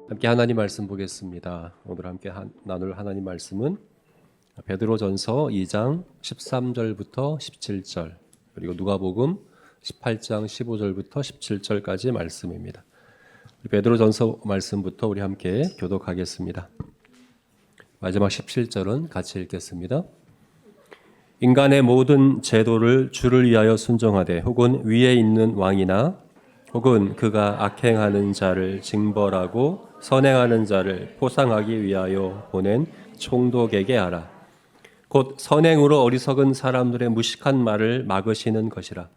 함께 하나님 말씀 보겠습니다. 오늘 함께 나눌 하나님 말씀은 베드로전서 2장 13절부터 17절 그리고 누가복음 18장 15절부터 17절까지 말씀입니다. 베드로전서 말씀부터 우리 함께 교독하겠습니다. 마지막 17절은 같이 읽겠습니다. 인간의 모든 제도를 주를 위하여 순종하되 혹은 위에 있는 왕이나 혹은 그가 악행하는 자를 징벌하고 선행하는 자를 포상하기 위하여 보낸 총독에게 하라. 곧 선행으로 어리석은 사람들의 무식한 말을 막으시는 것이라.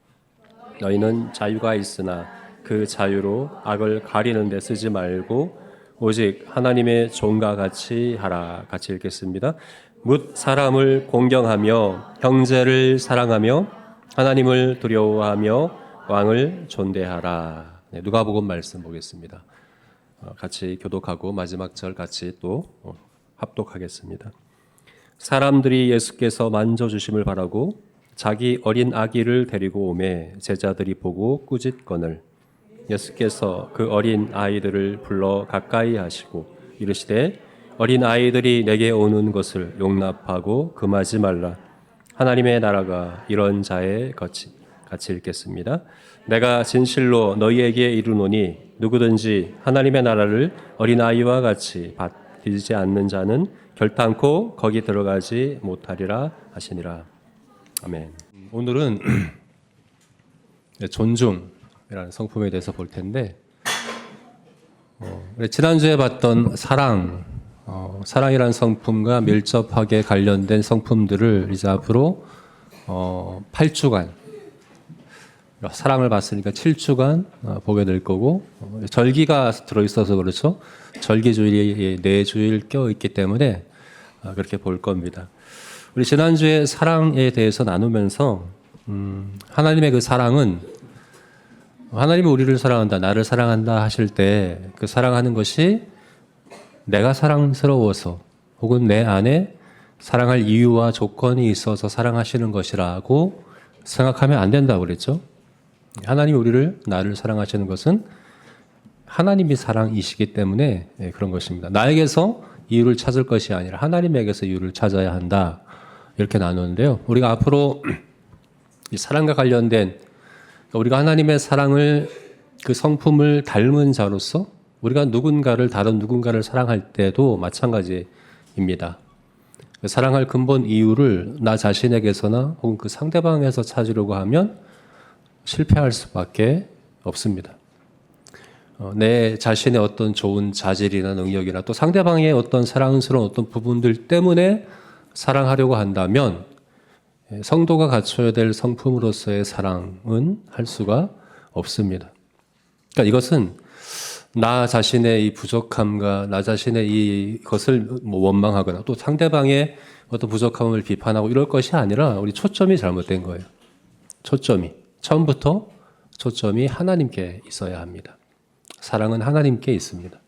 너희는 자유가 있으나 그 자유로 악을 가리는 데 쓰지 말고 오직 하나님의 종과 같이 하라. 같이 읽겠습니다. 묻 사람을 공경하며 형제를 사랑하며 하나님을 두려워하며 왕을 존대하라. 누가복음 말씀 보겠습니다. 같이 교독하고 마지막 절 같이 또 합독하겠습니다. 사람들이 예수께서 만져주심을 바라고 자기 어린 아기를 데리고 오매 제자들이 보고 꾸짖거늘 예수께서 그 어린 아이들을 불러 가까이 하시고 이르시되 어린 아이들이 내게 오는 것을 용납하고 금하지 말라. 하나님의 나라가 이런 자의 것이. 같이 읽겠습니다. 내가 진실로 너희에게 이르노니 누구든지 하나님의 나라를 어린아이와 같이 받들지 않는 자는 결단코 거기 들어가지 못하리라 하시니라. 아멘. 오늘은 존중이라는 성품에 대해서 볼 텐데 지난주에 봤던 사랑이라는 성품과 밀접하게 관련된 성품들을 이제 앞으로 8주간 사랑을 봤으니까 7주간 보게 될 거고 절기가 들어있어서 그렇죠. 절기주일이 4주일 껴있기 때문에 그렇게 볼 겁니다. 우리 지난주에 사랑에 대해서 나누면서 하나님의 그 사랑은 하나님이 우리를 사랑한다, 나를 사랑한다 하실 때 그 사랑하는 것이 내가 사랑스러워서 혹은 내 안에 사랑할 이유와 조건이 있어서 사랑하시는 것이라고 생각하면 안 된다고 그랬죠. 하나님이 나를 사랑하시는 것은 하나님이 사랑이시기 때문에 그런 것입니다. 나에게서 이유를 찾을 것이 아니라 하나님에게서 이유를 찾아야 한다. 이렇게 나누는데요. 우리가 앞으로 이 사랑과 관련된 우리가 하나님의 사랑을 그 성품을 닮은 자로서 우리가 다른 누군가를 사랑할 때도 마찬가지입니다. 사랑할 근본 이유를 나 자신에게서나 혹은 그 상대방에서 찾으려고 하면 실패할 수밖에 없습니다. 내 자신의 어떤 좋은 자질이나 능력이나 또 상대방의 어떤 사랑스러운 어떤 부분들 때문에 사랑하려고 한다면 성도가 갖춰야 될 성품으로서의 사랑은 할 수가 없습니다. 그러니까 이것은 나 자신의 이 부족함과 나 자신의 이것을 원망하거나 또 상대방의 어떤 부족함을 비판하고 이럴 것이 아니라 우리 초점이 잘못된 거예요. 처음부터 초점이 하나님께 있어야 합니다. 사랑은 하나님께 있습니다.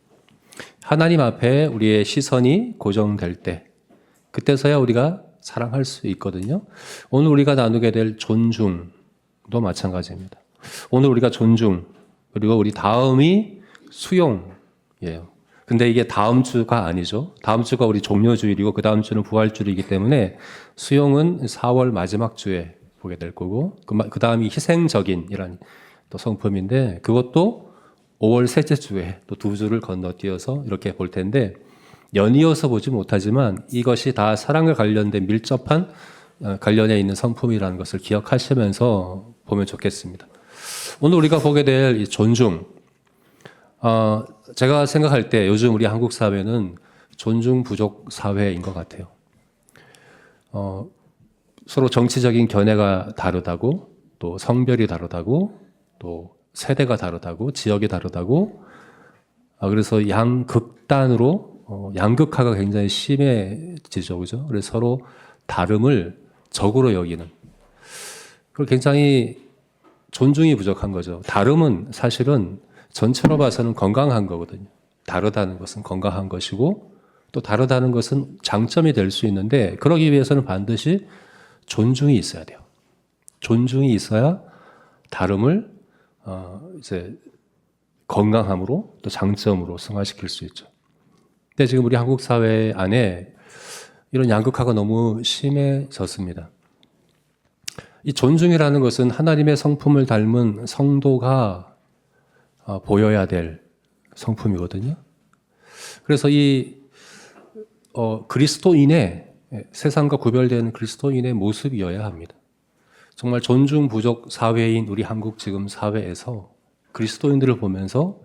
하나님 앞에 우리의 시선이 고정될 때 그때서야 우리가 사랑할 수 있거든요. 오늘 우리가 나누게 될 존중도 마찬가지입니다. 오늘 우리가 존중 그리고 우리 다음이 수용이에요. 근데 이게 다음 주가 아니죠. 다음 주가 우리 종료주일이고 그 다음 주는 부활주일이기 때문에 수용은 4월 마지막 주에 보게 될 거고 그 다음이 희생적인이라는 또 성품인데 그것도 5월 셋째 주에 또 2주를 건너뛰어서 이렇게 볼 텐데 연이어서 보지 못하지만 이것이 다 사랑과 관련된 밀접한 관련해 있는 성품이라는 것을 기억하시면서 보면 좋겠습니다. 오늘 우리가 보게 될 이 존중 제가 생각할 때 요즘 우리 한국 사회는 존중 부족 사회인 것 같아요. 서로 정치적인 견해가 다르다고 또 성별이 다르다고 또 세대가 다르다고 지역이 다르다고 그래서 양극단으로 양극화가 굉장히 심해지죠. 그죠? 그래서 서로 다름을 적으로 여기는 그걸 굉장히 존중이 부족한 거죠. 다름은 사실은 전체로 봐서는 건강한 거거든요. 다르다는 것은 건강한 것이고 또 다르다는 것은 장점이 될 수 있는데 그러기 위해서는 반드시 존중이 있어야 돼요. 존중이 있어야 다름을 이제 건강함으로 또 장점으로 승화시킬 수 있죠. 근데 지금 우리 한국 사회 안에 이런 양극화가 너무 심해졌습니다. 이 존중이라는 것은 하나님의 성품을 닮은 성도가 보여야 될 성품이거든요. 그래서 이 그리스도인의 세상과 구별되는 그리스도인의 모습이어야 합니다. 정말 존중 부족 사회인 우리 한국 지금 사회에서 그리스도인들을 보면서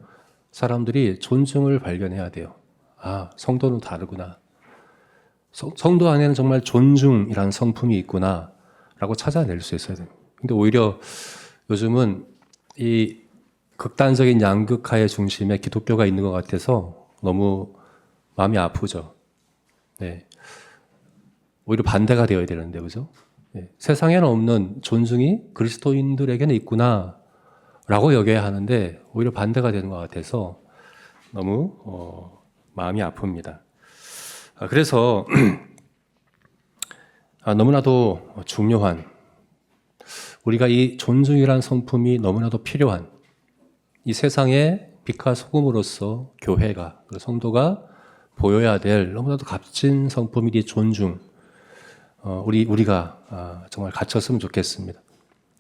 사람들이 존중을 발견해야 돼요. 아, 성도는 다르구나. 성도 안에는 정말 존중이라는 성품이 있구나 라고 찾아낼 수 있어야 됩니다. 근데 오히려 요즘은 이 극단적인 양극화의 중심에 기독교가 있는 것 같아서 너무 마음이 아프죠. 네. 오히려 반대가 되어야 되는데, 그죠? 네. 세상에는 없는 존중이 그리스도인들에게는 있구나 라고 여겨야 하는데 오히려 반대가 되는 것 같아서 너무 마음이 아픕니다. 그래서 너무나도 중요한, 우리가 이 존중이란 성품이 너무나도 필요한 이 세상의 빛과 소금으로서 교회가, 성도가 보여야 될 너무나도 값진 성품이 이 존중, 우리가 정말 갖췄으면 좋겠습니다.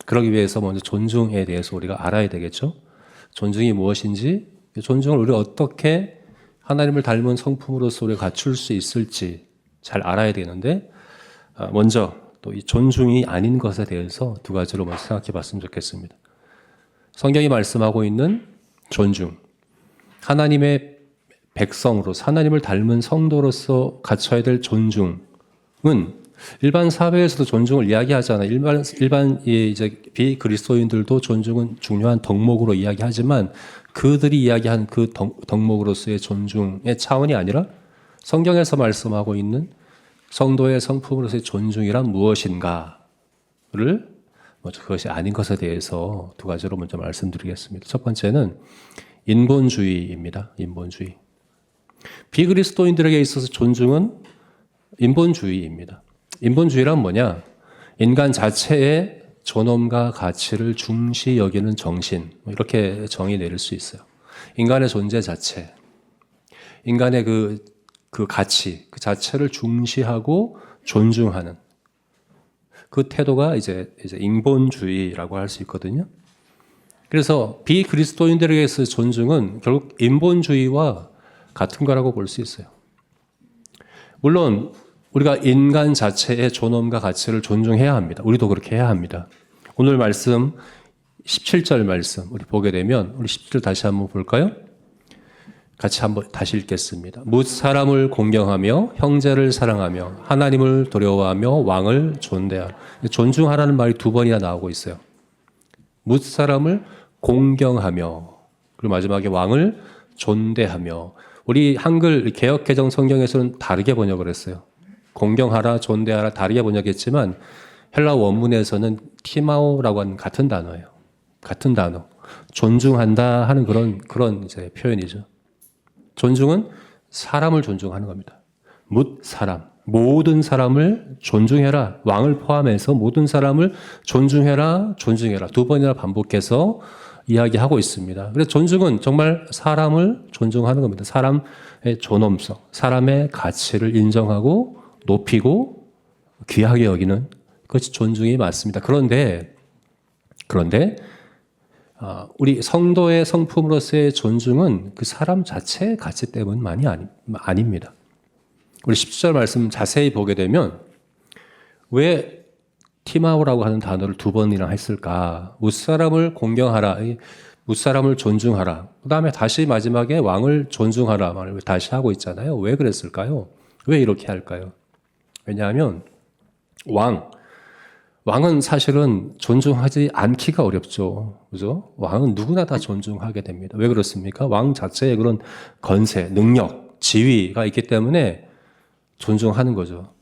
그러기 위해서 먼저 존중에 대해서 우리가 알아야 되겠죠. 존중이 무엇인지, 존중을 우리가 어떻게 하나님을 닮은 성품으로서 우리가 갖출 수 있을지 잘 알아야 되는데, 먼저 또 이 존중이 아닌 것에 대해서 두 가지로 먼저 생각해 봤으면 좋겠습니다. 성경이 말씀하고 있는 존중, 하나님의 백성으로서 하나님을 닮은 성도로서 갖춰야 될 존중은 일반 사회에서도 존중을 이야기하잖아요. 일반 이제 비그리스도인들도 존중은 중요한 덕목으로 이야기하지만 그들이 이야기한 그 덕목으로서의 존중의 차원이 아니라 성경에서 말씀하고 있는 성도의 성품으로서의 존중이란 무엇인가를 먼저 그것이 아닌 것에 대해서 두 가지로 먼저 말씀드리겠습니다. 첫 번째는 인본주의입니다. 인본주의. 비그리스도인들에게 있어서 존중은 인본주의입니다. 인본주의란 뭐냐? 인간 자체의 존엄과 가치를 중시 여기는 정신, 이렇게 정의 내릴 수 있어요. 인간의 존재 자체, 인간의 그 가치, 그 자체를 중시하고 존중하는 그 태도가 이제 인본주의라고 할 수 있거든요. 그래서 비그리스도인들에게 있어서 존중은 결국 인본주의와 같은 거라고 볼 수 있어요. 물론 우리가 인간 자체의 존엄과 가치를 존중해야 합니다. 우리도 그렇게 해야 합니다. 오늘 말씀 17절 말씀 우리 보게 되면 우리 17절 다시 한번 볼까요? 같이 한번 다시 읽겠습니다. 뭇 사람을 공경하며 형제를 사랑하며 하나님을 두려워하며 왕을 존대하라. 존중하라는 말이 두 번이나 나오고 있어요. 뭇 사람을 공경하며, 그리고 마지막에 왕을 존대하며. 우리 한글 개역개정 성경에서는 다르게 번역을 했어요. 공경하라, 존대하라 다르게 번역했지만 헬라 원문에서는 티마오라고 하는 같은 단어예요. 같은 단어. 존중한다 하는 그런 이제 표현이죠. 존중은 사람을 존중하는 겁니다. 뭇 사람, 모든 사람을 존중해라. 왕을 포함해서 모든 사람을 존중해라, 존중해라. 두 번이나 반복해서 이야기하고 있습니다. 그래서 존중은 정말 사람을 존중하는 겁니다. 사람의 존엄성, 사람의 가치를 인정하고 높이고 귀하게 여기는 그것이 존중이 맞습니다. 그런데 우리 성도의 성품으로서의 존중은 그 사람 자체의 가치 때문만이 아닙니다. 우리 10절 말씀 자세히 보게 되면 왜 티마오라고 하는 단어를 두 번이나 했을까? 뭇사람을 공경하라, 뭇사람을 존중하라. 그 다음에 다시 마지막에 왕을 존중하라 말을 다시 하고 있잖아요. 왜 그랬을까요? 왜 이렇게 할까요? 왜냐하면 왕은 사실은 존중하지 않기가 어렵죠. 그죠? 왕은 누구나 다 존중하게 됩니다. 왜 그렇습니까? 왕 자체의 그런 건세, 능력, 지위가 있기 때문에 존중하는 거죠.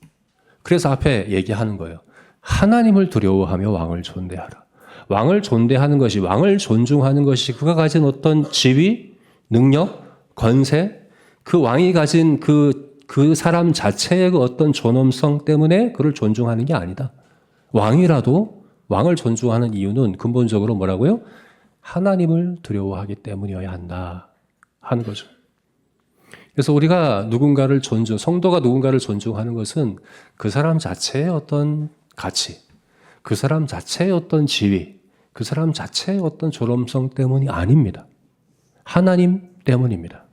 그래서 앞에 얘기하는 거예요. 하나님을 두려워하며 왕을 존대하라. 왕을 존대하는 것이, 왕을 존중하는 것이 그가 가진 어떤 지위, 능력, 건세, 그 왕이 가진 그 사람 자체의 그 어떤 존엄성 때문에 그를 존중하는 게 아니다. 왕이라도 왕을 존중하는 이유는 근본적으로 뭐라고요? 하나님을 두려워하기 때문이어야 한다 하는 거죠. 그래서 우리가 누군가를 성도가 누군가를 존중하는 것은 그 사람 자체의 어떤 가치, 그 사람 자체의 어떤 지위, 그 사람 자체의 어떤 존엄성 때문이 아닙니다. 하나님 때문입니다.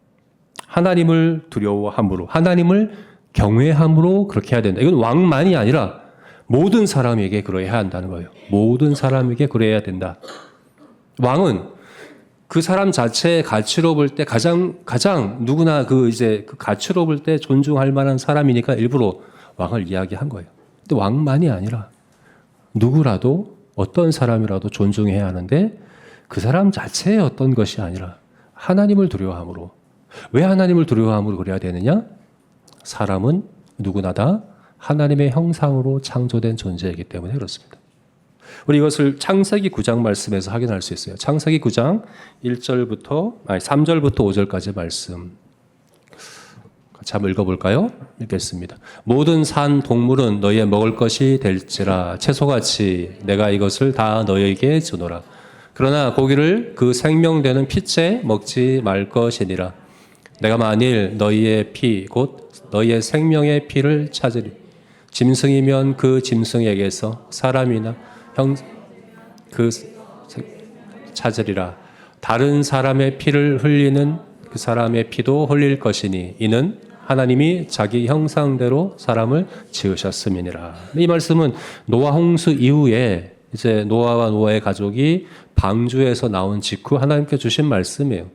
하나님을 두려워함으로, 하나님을 경외함으로 그렇게 해야 된다. 이건 왕만이 아니라 모든 사람에게 그러해야 한다는 거예요. 모든 사람에게 그래야 된다. 왕은 그 사람 자체의 가치로 볼 때 가장 누구나 그 가치로 볼 때 존중할 만한 사람이니까 일부러 왕을 이야기한 거예요. 근데 왕만이 아니라 누구라도 어떤 사람이라도 존중해야 하는데 그 사람 자체의 어떤 것이 아니라 하나님을 두려워함으로. 왜 하나님을 두려워함으로 그래야 되느냐? 사람은 누구나 다 하나님의 형상으로 창조된 존재이기 때문에 그렇습니다. 우리 이것을 창세기 9장 말씀에서 확인할 수 있어요. 창세기 9장 3절부터 5절까지 말씀. 같이 한번 읽어볼까요? 읽겠습니다. 모든 산 동물은 너희의 먹을 것이 될지라 채소같이 내가 이것을 다 너희에게 주노라. 그러나 고기를 그 생명되는 피째 먹지 말 것이니라. 내가 만일 너희의 피 곧 너희의 생명의 피를 찾으리. 짐승이면 그 짐승에게서 사람이나 찾으리라. 다른 사람의 피를 흘리는 그 사람의 피도 흘릴 것이니 이는 하나님이 자기 형상대로 사람을 지으셨음이니라. 이 말씀은 노아 홍수 이후에 이제 노아와 노아의 가족이 방주에서 나온 직후 하나님께 주신 말씀이에요.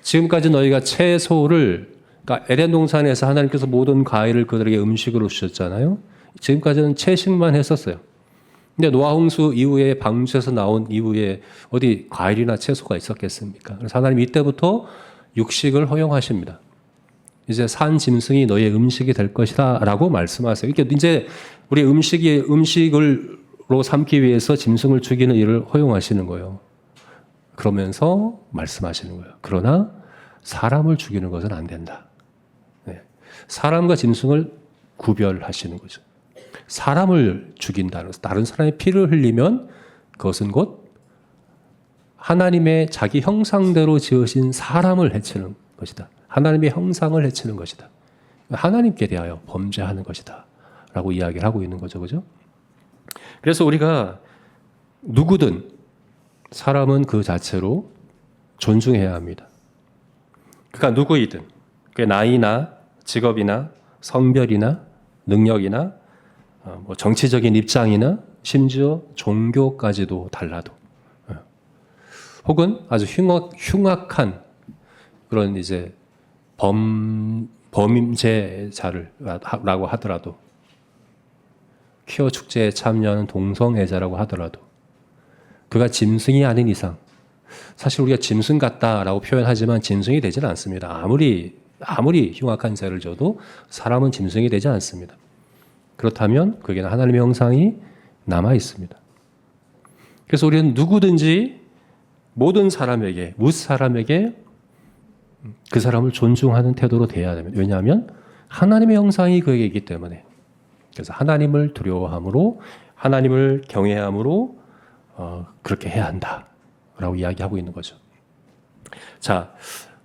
지금까지 너희가 채소를, 그러니까 에덴 동산에서 하나님께서 모든 과일을 그들에게 음식으로 주셨잖아요. 지금까지는 채식만 했었어요. 근데 노아 홍수 이후에 방주에서 나온 이후에 어디 과일이나 채소가 있었겠습니까? 그래서 하나님 이때부터 육식을 허용하십니다. 이제 산 짐승이 너희의 음식이 될 것이다 라고 말씀하세요. 이렇게 이제 우리 음식으로 삼기 위해서 짐승을 죽이는 일을 허용하시는 거예요. 그러면서 말씀하시는 거예요. 그러나 사람을 죽이는 것은 안 된다. 네. 사람과 짐승을 구별하시는 거죠. 사람을 죽인다는 것은 다른 사람의 피를 흘리면 그것은 곧 하나님의 자기 형상대로 지으신 사람을 해치는 것이다. 하나님의 형상을 해치는 것이다. 하나님께 대하여 범죄하는 것이다. 라고 이야기를 하고 있는 거죠. 그죠? 그래서 우리가 누구든 사람은 그 자체로 존중해야 합니다. 그러니까 누구이든 그 나이나 직업이나 성별이나 능력이나 뭐 정치적인 입장이나 심지어 종교까지도 달라도 혹은 아주 흉악한 그런 이제 범임제자라고 하더라도 퀴어 축제에 참여하는 동성애자라고 하더라도 그가 짐승이 아닌 이상 사실 우리가 짐승 같다라고 표현하지만 짐승이 되지는 않습니다. 아무리 흉악한 죄를 져도 사람은 짐승이 되지 않습니다. 그렇다면 그게는 하나님의 형상이 남아 있습니다. 그래서 우리는 누구든지 모든 사람에게 무사람에게 그 사람을 존중하는 태도로 대해야 됩니다. 왜냐하면 하나님의 형상이 그에게 있기 때문에. 그래서 하나님을 두려워함으로 하나님을 경외함으로 그렇게 해야 한다라고 이야기하고 있는 거죠. 자,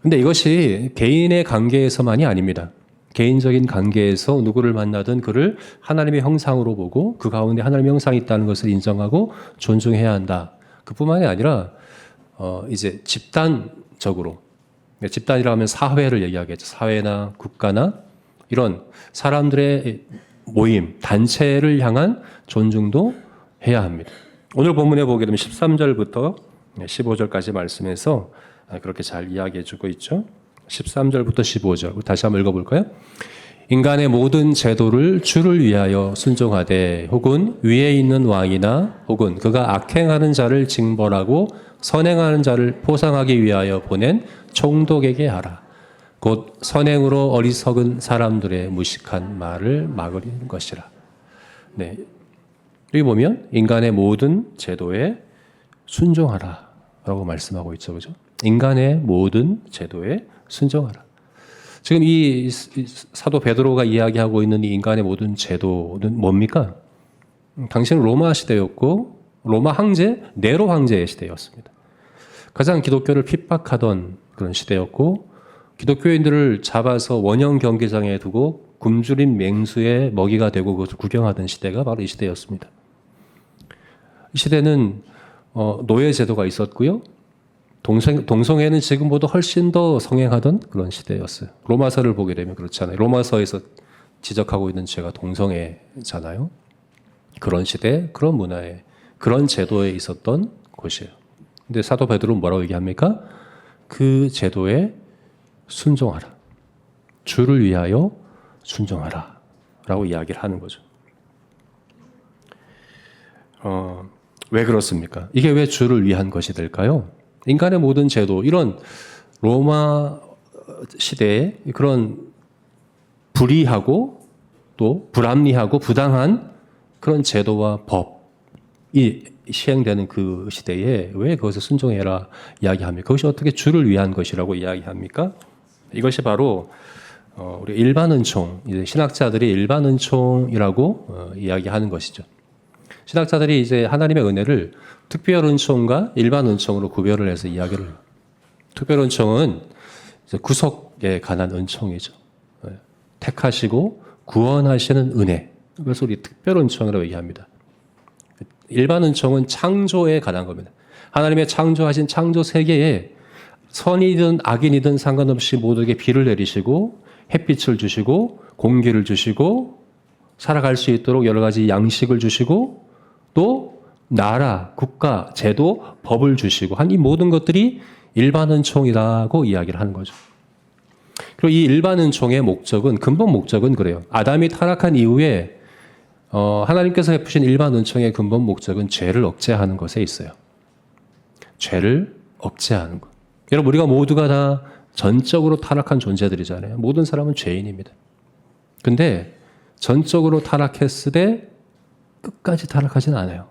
근데 이것이 개인의 관계에서만이 아닙니다. 개인적인 관계에서 누구를 만나든 그를 하나님의 형상으로 보고 그 가운데 하나님의 형상이 있다는 것을 인정하고 존중해야 한다. 그뿐만이 아니라 이제 집단적으로, 집단이라 하면 사회를 얘기하겠죠. 사회나 국가나 이런 사람들의 모임, 단체를 향한 존중도 해야 합니다. 오늘 본문에 보게 되면 13절부터 15절까지 말씀에서 그렇게 잘 이야기해 주고 있죠. 13절부터 15절 다시 한번 읽어볼까요? 인간의 모든 제도를 주를 위하여 순종하되 혹은 위에 있는 왕이나 혹은 그가 악행하는 자를 징벌하고 선행하는 자를 포상하기 위하여 보낸 총독에게 하라. 곧 선행으로 어리석은 사람들의 무식한 말을 막으려는 것이라. 네, 여기 보면 인간의 모든 제도에 순종하라 라고 말씀하고 있죠. 그죠? 인간의 모든 제도에 순종하라. 지금 이 사도 베드로가 이야기하고 있는 이 인간의 모든 제도는 뭡니까? 당시는 로마 시대였고 로마 황제 네로 황제의 시대였습니다. 가장 기독교를 핍박하던 그런 시대였고 기독교인들을 잡아서 원형 경기장에 두고 굶주린 맹수의 먹이가 되고 그것을 구경하던 시대가 바로 이 시대였습니다. 이 시대는 노예 제도가 있었고요. 동성애는 지금보다 훨씬 더 성행하던 그런 시대였어요. 로마서를 보게 되면 그렇잖아요. 로마서에서 지적하고 있는 죄가 동성애잖아요. 그런 시대, 그런 문화에, 그런 제도에 있었던 곳이에요. 근데 사도 베드로는 뭐라고 얘기합니까? 그 제도에 순종하라. 주를 위하여 순종하라. 라고 이야기를 하는 거죠. 왜 그렇습니까? 이게 왜 주를 위한 것이 될까요? 인간의 모든 제도, 이런 로마 시대의 그런 불의하고 또 불합리하고 부당한 그런 제도와 법이 시행되는 그 시대에 왜 그것을 순종해라 이야기합니까? 그것이 어떻게 주를 위한 것이라고 이야기합니까? 이것이 바로 우리 일반 은총, 신학자들이 일반 은총이라고 이야기하는 것이죠. 신학자들이 이제 하나님의 은혜를 특별 은총과 일반 은총으로 구별을 해서 이야기를 해요. 특별 은총은 구속에 관한 은총이죠. 택하시고 구원하시는 은혜. 그래서 우리 특별 은총이라고 얘기합니다. 일반 은총은 창조에 관한 겁니다. 하나님의 창조하신 창조 세계에 선이든 악인이든 상관없이 모두에게 비를 내리시고 햇빛을 주시고 공기를 주시고 살아갈 수 있도록 여러 가지 양식을 주시고 또 나라, 국가, 제도, 법을 주시고 한 이 모든 것들이 일반 은총이라고 이야기를 하는 거죠. 그리고 이 일반 은총의 목적은, 근본 목적은 그래요. 아담이 타락한 이후에 하나님께서 베푸신 일반 은총의 근본 목적은 죄를 억제하는 것에 있어요. 죄를 억제하는 것. 여러분, 우리가 모두가 다 전적으로 타락한 존재들이잖아요. 모든 사람은 죄인입니다. 근데 전적으로 타락했을 때 끝까지 타락하지는 않아요.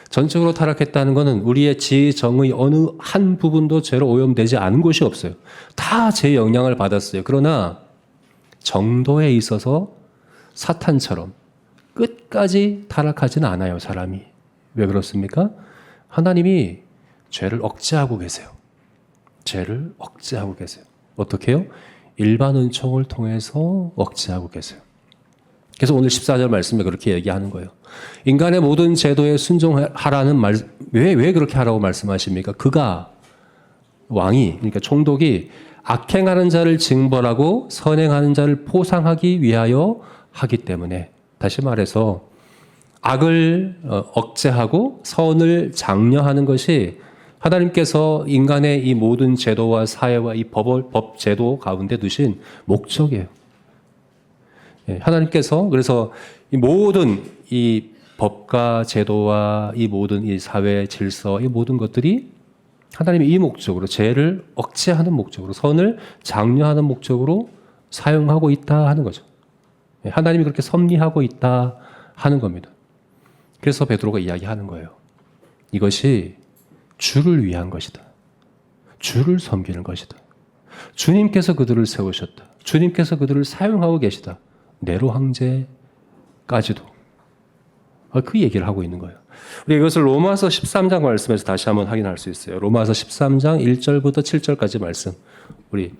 전적으로 타락했다는 것은 우리의 지, 정의 어느 한 부분도 죄로 오염되지 않은 곳이 없어요. 다 죄의 영향을 받았어요. 그러나 정도에 있어서 사탄처럼 끝까지 타락하지는 않아요, 사람이. 왜 그렇습니까? 하나님이 죄를 억제하고 계세요. 죄를 억제하고 계세요. 어떻게 해요? 일반 은총을 통해서 억제하고 계세요. 그래서 오늘 14절 말씀에 그렇게 얘기하는 거예요. 인간의 모든 제도에 순종하라는 말, 왜 그렇게 하라고 말씀하십니까? 그가, 왕이, 그러니까 총독이 악행하는 자를 징벌하고 선행하는 자를 포상하기 위하여 하기 때문에, 다시 말해서 악을 억제하고 선을 장려하는 것이 하나님께서 인간의 이 모든 제도와 사회와 이 법 제도 가운데 두신 목적이에요. 하나님께서 그래서 이 모든 이 법과 제도와 이 모든 이 사회 질서, 이 모든 것들이 하나님이 이 목적으로, 죄를 억제하는 목적으로, 선을 장려하는 목적으로 사용하고 있다 하는 거죠. 하나님이 그렇게 섭리하고 있다 하는 겁니다. 그래서 베드로가 이야기하는 거예요. 이것이 주를 위한 것이다. 주를 섬기는 것이다. 주님께서 그들을 세우셨다. 주님께서 그들을 사용하고 계시다. 네로 황제까지도. 그 얘기를 하고 있는 거예요. 우리 이것을 로마서 13장 말씀에서 다시 한번 확인할 수 있어요. 로마서 13장 1절부터 7절까지 말씀. 우리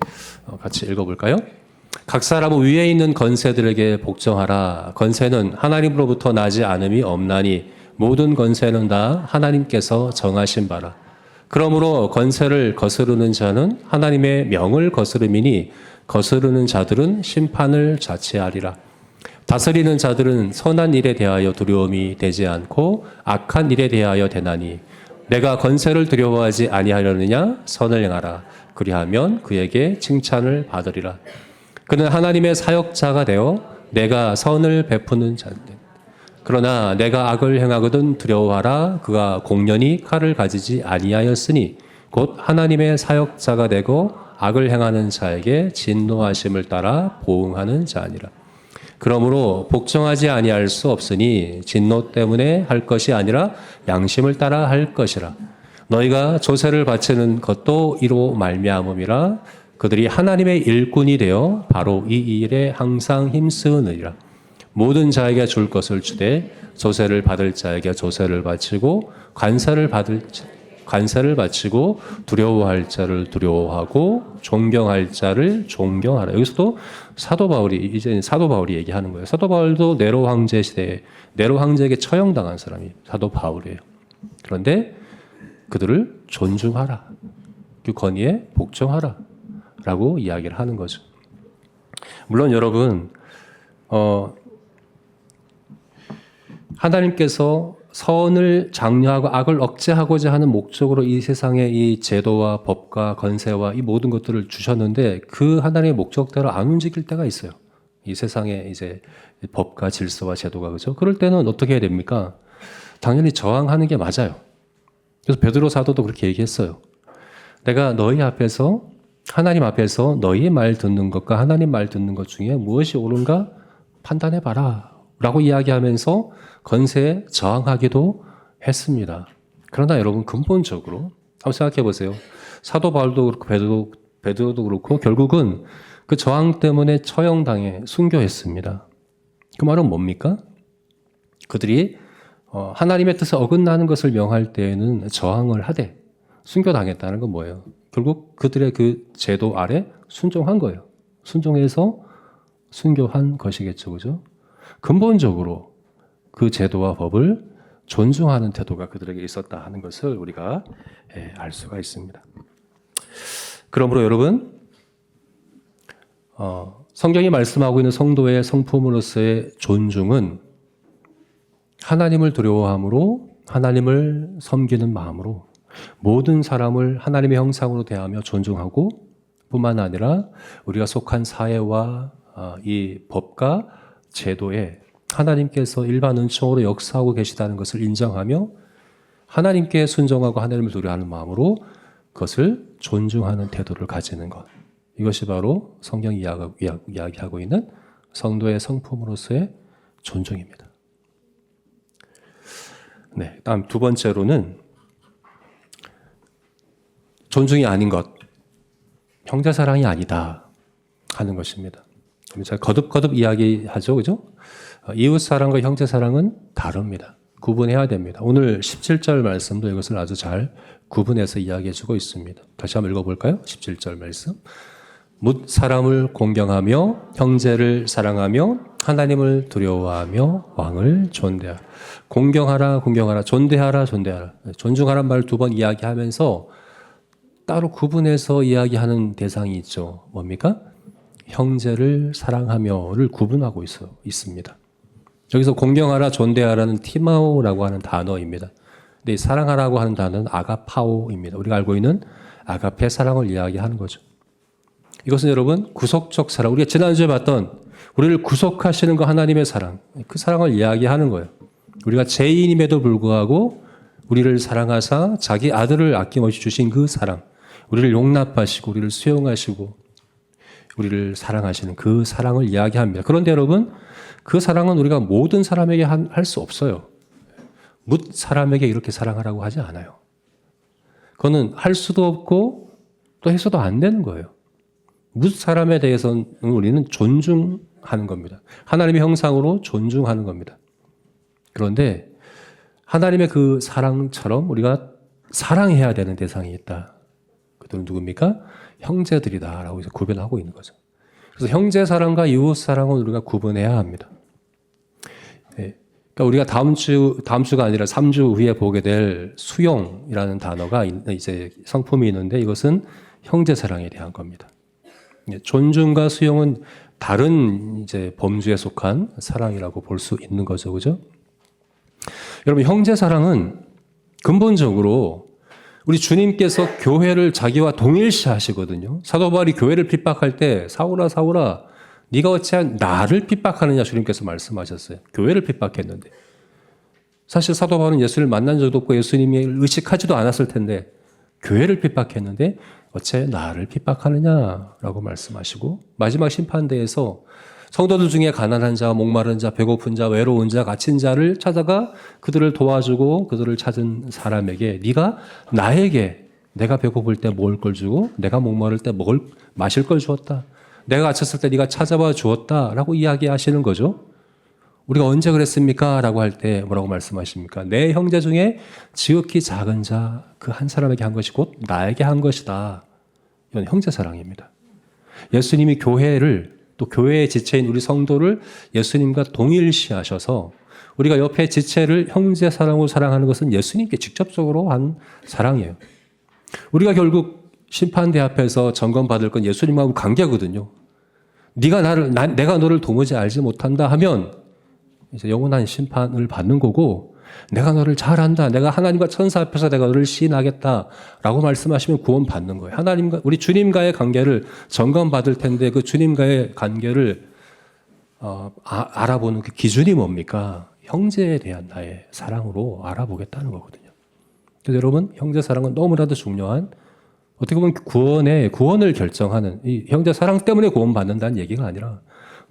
같이 읽어볼까요? 각 사람은 위에 있는 건세들에게 복종하라. 건세는 하나님으로부터 나지 않음이 없나니 모든 건세는 다 하나님께서 정하신 바라. 그러므로 건세를 거스르는 자는 하나님의 명을 거스름이니 거스르는 자들은 심판을 자취하리라. 다스리는 자들은 선한 일에 대하여 두려움이 되지 않고 악한 일에 대하여 되나니 내가 건세를 두려워하지 아니하려느냐? 선을 행하라. 그리하면 그에게 칭찬을 받으리라. 그는 하나님의 사역자가 되어 내가 선을 베푸는 자인데 그러나 내가 악을 행하거든 두려워하라. 그가 공연히 칼을 가지지 아니하였으니 곧 하나님의 사역자가 되고 악을 행하는 자에게 진노하심을 따라 보응하는 자니라. 그러므로 복종하지 아니할 수 없으니 진노 때문에 할 것이 아니라 양심을 따라 할 것이라. 너희가 조세를 바치는 것도 이로 말미암음이라. 그들이 하나님의 일꾼이 되어 바로 이 일에 항상 힘쓰느니라. 모든 자에게 줄 것을 주되 조세를 받을 자에게 조세를 바치고 관세를 바치고 두려워할 자를 두려워하고 존경할 자를 존경하라. 여기서도 사도 바울이 얘기하는 거예요. 사도 바울도 네로 황제 시대에 네로 황제에게 처형당한 사람이 사도 바울이에요. 그런데 그들을 존중하라. 그 권위에 복종하라. 라고 이야기를 하는 거죠. 물론 여러분 하나님께서 선을 장려하고 악을 억제하고자 하는 목적으로 이 세상에 이 제도와 법과 건세와 이 모든 것들을 주셨는데 그 하나님의 목적대로 안 움직일 때가 있어요. 이 세상에 이제 법과 질서와 제도가 그죠? 그럴 때는 어떻게 해야 됩니까? 당연히 저항하는 게 맞아요. 그래서 베드로 사도도 그렇게 얘기했어요. 내가 너희 앞에서 하나님 앞에서 너희의 말 듣는 것과 하나님 말 듣는 것 중에 무엇이 옳은가 판단해 봐라. 라고 이야기하면서 건세에 저항하기도 했습니다. 그러나 여러분 근본적으로 한번 생각해 보세요. 사도 바울도 그렇고 베드로도 그렇고 결국은 그 저항 때문에 처형당해 순교했습니다. 그 말은 뭡니까? 그들이 하나님의 뜻에 어긋나는 것을 명할 때에는 저항을 하되 순교당했다는 건 뭐예요? 결국 그들의 그 제도 아래 순종한 거예요. 순종해서 순교한 것이겠죠. 그죠? 근본적으로 그 제도와 법을 존중하는 태도가 그들에게 있었다 하는 것을 우리가 알 수가 있습니다. 그러므로 여러분 성경이 말씀하고 있는 성도의 성품으로서의 존중은 하나님을 두려워함으로 하나님을 섬기는 마음으로 모든 사람을 하나님의 형상으로 대하며 존중하고 뿐만 아니라 우리가 속한 사회와 이 법과 제도에 하나님께서 일반 은총으로 역사하고 계시다는 것을 인정하며 하나님께 순종하고 하나님을 두려워하는 마음으로 그것을 존중하는 태도를 가지는 것. 이것이 바로 성경이 이야기하고 있는 성도의 성품으로서의 존중입니다. 네, 다음 두 번째로는 존중이 아닌 것, 형제사랑이 아니다 하는 것입니다. 제가 거듭 이야기하죠, 그죠? 이웃사랑과 형제사랑은 다릅니다. 구분해야 됩니다. 오늘 17절 말씀도 이것을 아주 잘 구분해서 이야기해주고 있습니다. 다시 한번 읽어볼까요? 17절 말씀. 뭇 사람을 공경하며 형제를 사랑하며 하나님을 두려워하며 왕을 존대하라. 공경하라, 존대하라. 존중하란 말을 두 번 이야기하면서 따로 구분해서 이야기하는 대상이 있죠. 뭡니까? 형제를 사랑하며를 구분하고 있습니다. 여기서 공경하라, 존대하라는 티마오라고 하는 단어입니다. 근데 사랑하라고 하는 단어는 아가파오입니다. 우리가 알고 있는 아가페 사랑을 이야기하는 거죠. 이것은 여러분 구속적 사랑, 우리가 지난주에 봤던 우리를 구속하시는 그 하나님의 사랑, 그 사랑을 이야기하는 거예요. 우리가 죄인임에도 불구하고 우리를 사랑하사 자기 아들을 아낌없이 주신 그 사랑, 우리를 용납하시고 우리를 수용하시고 우리를 사랑하시는 그 사랑을 이야기합니다. 그런데 여러분 그 사랑은 우리가 모든 사람에게 할 수 없어요. 뭇 사람에게 이렇게 사랑하라고 하지 않아요. 그거는 할 수도 없고 또 해서도 안 되는 거예요. 뭇 사람에 대해서는 우리는 존중하는 겁니다. 하나님의 형상으로 존중하는 겁니다. 그런데 하나님의 그 사랑처럼 우리가 사랑해야 되는 대상이 있다. 그들은 누굽니까? 형제들이다라고 해서 구별하고 있는 거죠. 그래서 형제 사랑과 이웃 사랑은 우리가 구분해야 합니다. 네. 그러니까 우리가 다음 주가 아니라 3주 후에 보게 될 수용이라는 단어가 이제 성품이 있는데 이것은 형제 사랑에 대한 겁니다. 네. 존중과 수용은 다른 이제 범주에 속한 사랑이라고 볼 수 있는 거죠, 그죠? 여러분 형제 사랑은 근본적으로 우리 주님께서 교회를 자기와 동일시 하시거든요. 사도 바울이 교회를 핍박할 때 사울아 네가 어찌 나를 핍박하느냐 주님께서 말씀하셨어요. 교회를 핍박했는데 사실 사도 바울은 예수를 만난 적도 없고 예수님이 의식하지도 않았을 텐데 교회를 핍박했는데 어째 나를 핍박하느냐라고 말씀하시고 마지막 심판대에서 성도들 중에 가난한 자, 목마른 자, 배고픈 자, 외로운 자, 갇힌 자를 찾아가 그들을 도와주고 그들을 찾은 사람에게 네가 나에게 내가 배고플 때 먹을 걸 주고 내가 목마를 때 마실 걸 주었다. 내가 갇혔을 때 네가 찾아와 주었다라고 이야기하시는 거죠. 우리가 언제 그랬습니까? 라고 할 때 뭐라고 말씀하십니까? 내 형제 중에 지극히 작은 자 그 한 사람에게 한 것이 곧 나에게 한 것이다. 이건 형제 사랑입니다. 예수님이 교회를 또 교회의 지체인 우리 성도를 예수님과 동일시하셔서 우리가 옆에 지체를 형제 사랑으로 사랑하는 것은 예수님께 직접적으로 한 사랑이에요. 우리가 결국 심판대 앞에서 점검받을 건 예수님하고 관계거든요. 내가 너를 도무지 알지 못한다 하면 이제 영원한 심판을 받는 거고, 내가 너를 잘 안다, 내가 하나님과 천사 앞에서 내가 너를 시인하겠다라고 말씀하시면 구원 받는 거예요. 하나님과 우리 주님과의 관계를 점검받을 텐데 그 주님과의 관계를 알아보는 그 기준이 뭡니까? 형제에 대한 나의 사랑으로 알아보겠다는 거거든요. 그래서 여러분, 형제 사랑은 너무나도 중요한, 어떻게 보면 구원을 결정하는, 이 형제 사랑 때문에 구원받는다는 얘기가 아니라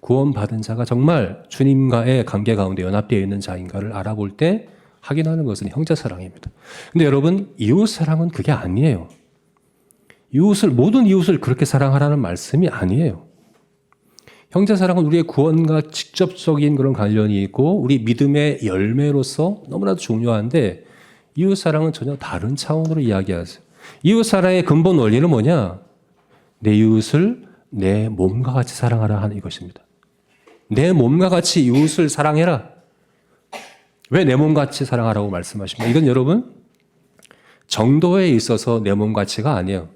구원받은 자가 정말 주님과의 관계 가운데 연합되어 있는 자인가를 알아볼 때 확인하는 것은 형제 사랑입니다. 근데 여러분, 이웃 사랑은 그게 아니에요. 모든 이웃을 그렇게 사랑하라는 말씀이 아니에요. 형제 사랑은 우리의 구원과 직접적인 그런 관련이 있고 우리 믿음의 열매로서 너무나도 중요한데, 이웃 사랑은 전혀 다른 차원으로 이야기하세요. 이웃 사랑의 근본 원리는 뭐냐? 내 이웃을 내 몸과 같이 사랑하라 하는 이것입니다. 내 몸과 같이 이웃을 사랑해라. 왜 내 몸같이 사랑하라고 말씀하십니까? 이건 여러분, 정도에 있어서 내 몸같이가 아니에요.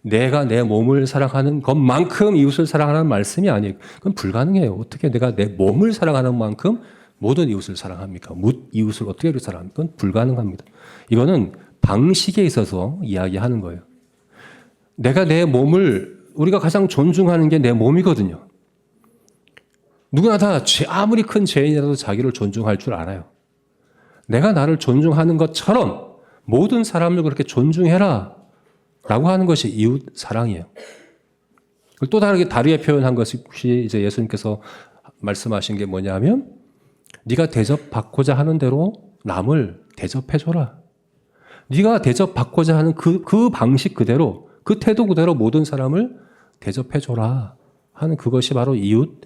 내가 내 몸을 사랑하는 것만큼 이웃을 사랑하라는 말씀이 아니에요. 그건 불가능해요. 어떻게 내가 내 몸을 사랑하는 만큼 모든 이웃을 사랑합니까? 이웃을 어떻게 사랑합니까? 그건 불가능합니다. 이거는 방식에 있어서 이야기하는 거예요. 내가 내 몸을, 우리가 가장 존중하는 게 내 몸이거든요. 누구나 다 아무리 큰 죄인이라도 자기를 존중할 줄 알아요. 내가 나를 존중하는 것처럼 모든 사람을 그렇게 존중해라 라고 하는 것이 이웃 사랑이에요. 또 다르게 표현한 것이 이제 예수님께서 말씀하신 게 뭐냐면, 네가 대접받고자 하는 대로 남을 대접해줘라. 네가 대접받고자 하는 그 방식 그대로, 그 태도 그대로 모든 사람을 대접해줘라 하는 그것이 바로 이웃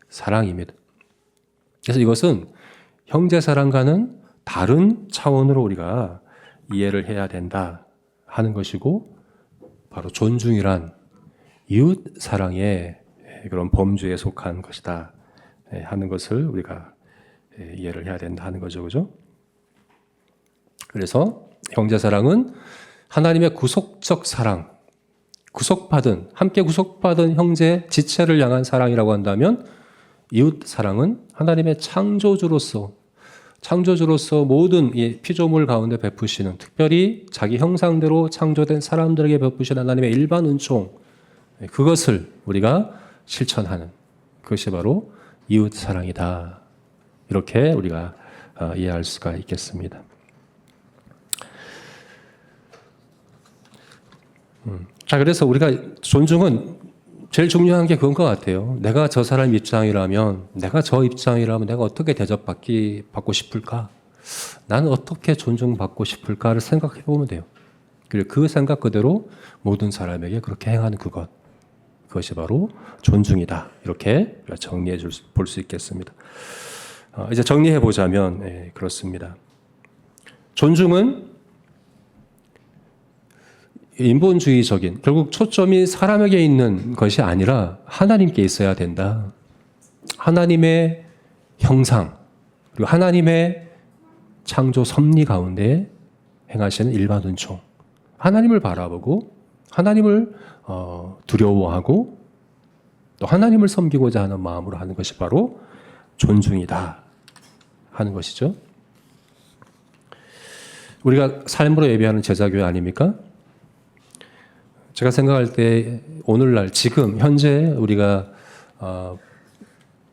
사랑입니다. 그래서 이것은 형제 사랑과는 다른 차원으로 우리가 이해를 해야 된다 하는 것이고, 바로 존중이란 이웃 사랑의 그런 범주에 속한 것이다 하는 것을 우리가 이해를 해야 된다 하는 거죠. 그죠? 그래서 형제 사랑은 하나님의 구속적 사랑, 함께 구속받은 형제 지체를 향한 사랑이라고 한다면, 이웃 사랑은 하나님의 창조주로서 모든 피조물 가운데 베푸시는, 특별히 자기 형상대로 창조된 사람들에게 베푸시는 하나님의 일반 은총, 그것을 우리가 실천하는 그것이 바로 이웃 사랑이다. 이렇게 우리가 이해할 수가 있겠습니다. 자, 그래서 우리가 존중은 제일 중요한 게 그건 것 같아요. 내가 저 사람 입장이라면, 내가 어떻게 대접받고 싶을까? 나는 어떻게 존중받고 싶을까를 생각해 보면 돼요. 그리고 그 생각 그대로 모든 사람에게 그렇게 행하는 그것이 바로 존중이다. 이렇게 정리해 볼 수 있겠습니다. 이제 정리해 보자면 그렇습니다. 존중은 인본주의적인, 결국 초점이 사람에게 있는 것이 아니라 하나님께 있어야 된다. 하나님의 형상, 그리고 하나님의 창조 섭리 가운데 행하시는 일반 은총, 하나님을 바라보고 하나님을 두려워하고 또 하나님을 섬기고자 하는 마음으로 하는 것이 바로 존중이다 하는 것이죠. 우리가 삶으로 예배하는 제자교회 아닙니까? 제가 생각할 때 오늘날 지금 현재 우리가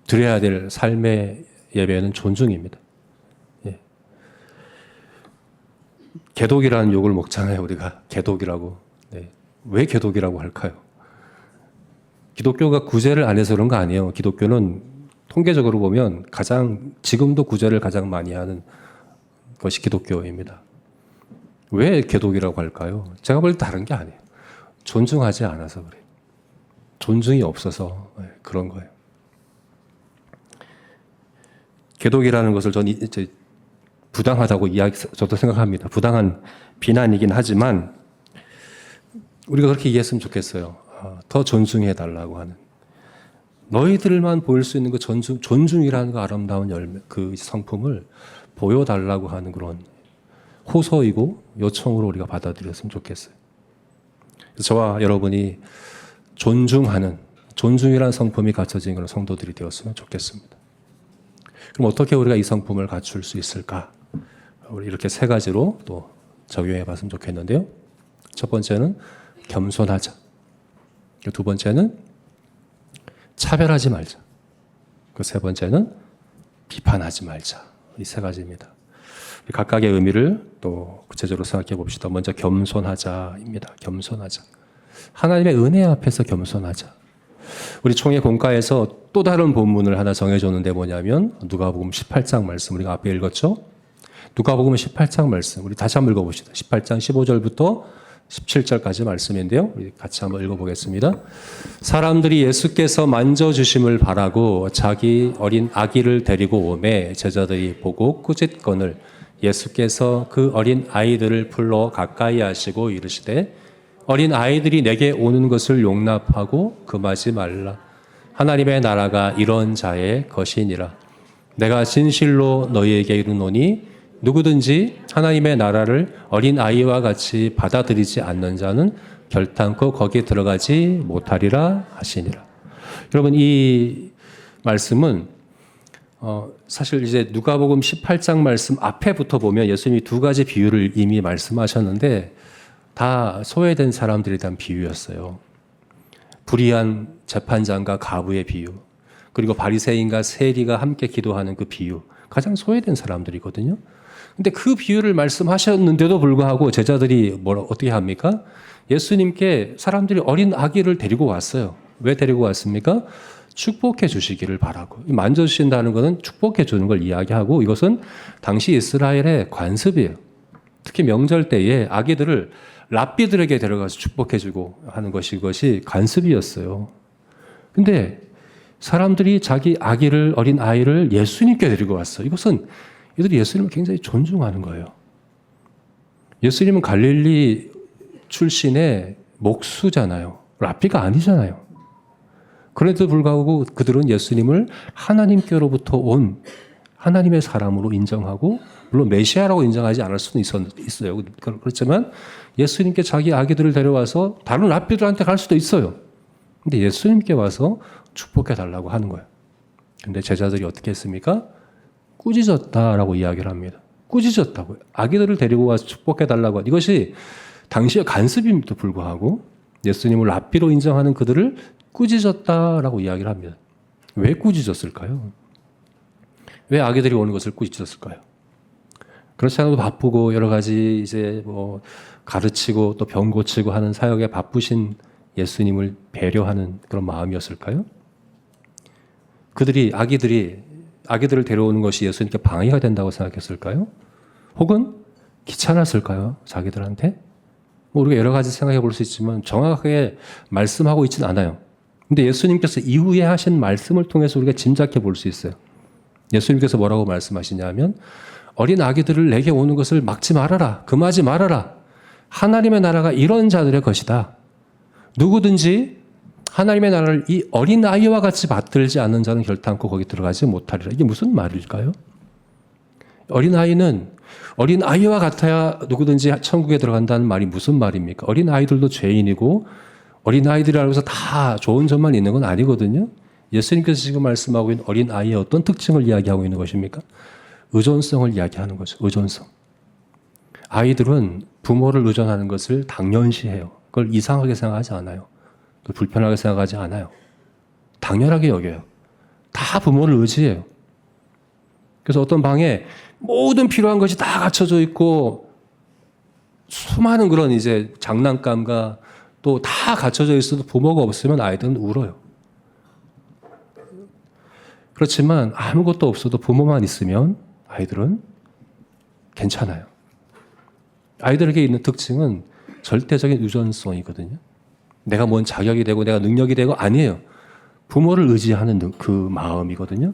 드려야 될 삶의 예배는 존중입니다. 예. 개독이라는 욕을 먹잖아요. 우리가 개독이라고. 네. 왜 개독이라고 할까요? 기독교가 구제를 안 해서 그런 거 아니에요. 기독교는 통계적으로 보면 지금도 구제를 가장 많이 하는 것이 기독교입니다. 왜 개독이라고 할까요? 제가 볼 때 다른 게 아니에요. 존중하지 않아서 그래요. 존중이 없어서 그런 거예요. 개독이라는 것을 저는 이제 부당하다고 저도 생각합니다. 부당한 비난이긴 하지만 우리가 그렇게 이해했으면 좋겠어요. 더 존중해 달라고 하는. 너희들만 보일 수 있는 그 존중이라는 그 아름다운 열매, 그 성품을 보여달라고 하는 그런 호소이고 요청으로 우리가 받아들였으면 좋겠어요. 그래서 저와 여러분이 존중이라는 성품이 갖춰진 그런 성도들이 되었으면 좋겠습니다. 그럼 어떻게 우리가 이 성품을 갖출 수 있을까? 우리 이렇게 세 가지로 또 적용해 봤으면 좋겠는데요. 첫 번째는 겸손하자. 두 번째는 차별하지 말자. 그 세 번째는 비판하지 말자. 이 세 가지입니다. 각각의 의미를 또 구체적으로 생각해 봅시다. 먼저 겸손하자입니다. 겸손하자. 하나님의 은혜 앞에서 겸손하자. 우리 총회 공과에서 또 다른 본문을 하나 정해줬는데 뭐냐면 누가복음 18장 말씀 우리가 앞에 읽었죠. 누가복음 18장 말씀 우리 다시 한번 읽어봅시다. 18장 15절부터 17절까지 말씀인데요. 우리 같이 한번 읽어보겠습니다. 사람들이 예수께서 만져주심을 바라고 자기 어린 아기를 데리고 오매 제자들이 보고 꾸짖거늘 예수께서 그 어린 아이들을 불러 가까이 하시고 이르시되 어린 아이들이 내게 오는 것을 용납하고 금하지 말라. 하나님의 나라가 이런 자의 것이니라. 내가 진실로 너희에게 이르노니 누구든지 하나님의 나라를 어린 아이와 같이 받아들이지 않는 자는 결단코 거기 들어가지 못하리라 하시니라. 여러분 이 말씀은 사실 이제 누가복음 18장 말씀 앞에부터 보면 예수님이 두 가지 비유를 이미 말씀하셨는데 다 소외된 사람들에 대한 비유였어요. 불의한 재판장과 가부의 비유, 그리고 바리새인과 세리가 함께 기도하는 그 비유, 가장 소외된 사람들이거든요. 근데 그 비유를 말씀하셨는데도 불구하고 제자들이 어떻게 합니까? 예수님께 사람들이 어린 아기를 데리고 왔어요. 왜 데리고 왔습니까? 축복해 주시기를 바라고. 만져주신다는 것은 축복해 주는 걸 이야기하고 이것은 당시 이스라엘의 관습이에요. 특히 명절 때에 아기들을 랍비들에게 데려가서 축복해 주고 하는 것이 그것이 관습이었어요. 근데 사람들이 자기 어린 아이를 예수님께 데리고 왔어요. 이것은 이들이 예수님을 굉장히 존중하는 거예요. 예수님은 갈릴리 출신의 목수잖아요. 랍비가 아니잖아요. 그런데도 불구하고 그들은 예수님을 하나님께로부터 온 하나님의 사람으로 인정하고 물론 메시아라고 인정하지 않을 수는 있어요. 그렇지만 예수님께 자기 아기들을 데려와서 다른 랍비들한테 갈 수도 있어요. 근데 예수님께 와서 축복해 달라고 하는 거예요. 근데 제자들이 어떻게 했습니까? 꾸짖었다라고 이야기를 합니다. 꾸짖었다고요. 아기들을 데리고 와서 축복해 달라고. 이것이 당시의 간습임에도 불구하고 예수님을 랍비로 인정하는 그들을 꾸짖었다라고 이야기를 합니다. 왜 꾸짖었을까요? 왜 아기들이 오는 것을 꾸짖었을까요? 그렇지 않아도 바쁘고 여러 가지 이제 가르치고 또 병 고치고 하는 사역에 바쁘신 예수님을 배려하는 그런 마음이었을까요? 아기들을 데려오는 것이 예수님께 방해가 된다고 생각했을까요? 혹은 귀찮았을까요? 자기들한테? 우리가 여러 가지 생각해 볼 수 있지만 정확하게 말씀하고 있지는 않아요. 근데 예수님께서 이후에 하신 말씀을 통해서 우리가 짐작해 볼 수 있어요. 예수님께서 뭐라고 말씀하시냐면 어린 아기들을 내게 오는 것을 막지 말아라. 금하지 말아라. 하나님의 나라가 이런 자들의 것이다. 누구든지 하나님의 나라를 이 어린 아이와 같이 받들지 않는 자는 결단코 거기 들어가지 못하리라. 이게 무슨 말일까요? 어린 아이와 같아야 누구든지 천국에 들어간다는 말이 무슨 말입니까? 어린 아이들도 죄인이고 어린 아이들이라고 해서 다 좋은 점만 있는 건 아니거든요. 예수님께서 지금 말씀하고 있는 어린 아이의 어떤 특징을 이야기하고 있는 것입니까? 의존성을 이야기하는 거죠. 의존성. 아이들은 부모를 의존하는 것을 당연시해요. 그걸 이상하게 생각하지 않아요. 또 불편하게 생각하지 않아요. 당연하게 여겨요. 다 부모를 의지해요. 그래서 어떤 방에 모든 필요한 것이 다 갖춰져 있고 수많은 그런 이제 장난감과 또 다 갖춰져 있어도 부모가 없으면 아이들은 울어요. 그렇지만 아무것도 없어도 부모만 있으면 아이들은 괜찮아요. 아이들에게 있는 특징은 절대적인 의존성이거든요. 내가 뭔 자격이 되고 내가 능력이 되고 아니에요. 부모를 의지하는 그 마음이거든요.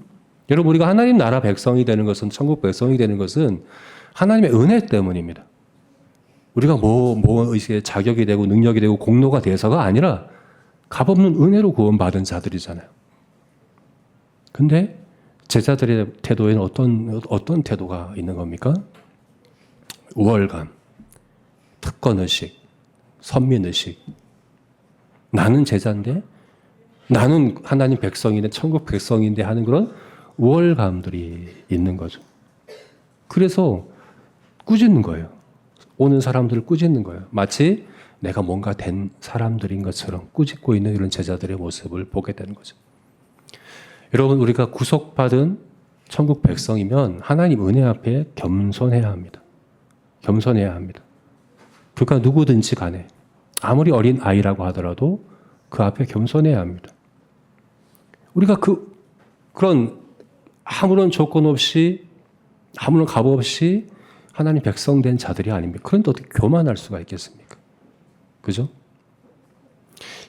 여러분, 우리가 하나님 나라 백성이 되는 것은, 천국 백성이 되는 것은 하나님의 은혜 때문입니다. 우리가 이게 자격이 되고 능력이 되고 공로가 돼서가 아니라 값없는 은혜로 구원받은 자들이잖아요. 근데 제자들의 태도에는 어떤 태도가 있는 겁니까? 우월감, 특권의식, 선민의식. 나는 제자인데, 나는 하나님 백성인데, 천국 백성인데 하는 그런 우월감들이 있는 거죠. 그래서 꾸짖는 거예요. 오는 사람들을 꾸짖는 거예요. 마치 내가 뭔가 된 사람들인 것처럼 꾸짖고 있는 이런 제자들의 모습을 보게 되는 거죠. 여러분, 우리가 구속받은 천국 백성이면 하나님 은혜 앞에 겸손해야 합니다. 겸손해야 합니다. 그가 누구든지 간에 아무리 어린 아이라고 하더라도 그 앞에 겸손해야 합니다. 우리가 그런 아무런 조건 없이 아무런 값 없이 하나님 백성된 자들이 아닙니까? 그런데 어떻게 교만할 수가 있겠습니까? 그죠?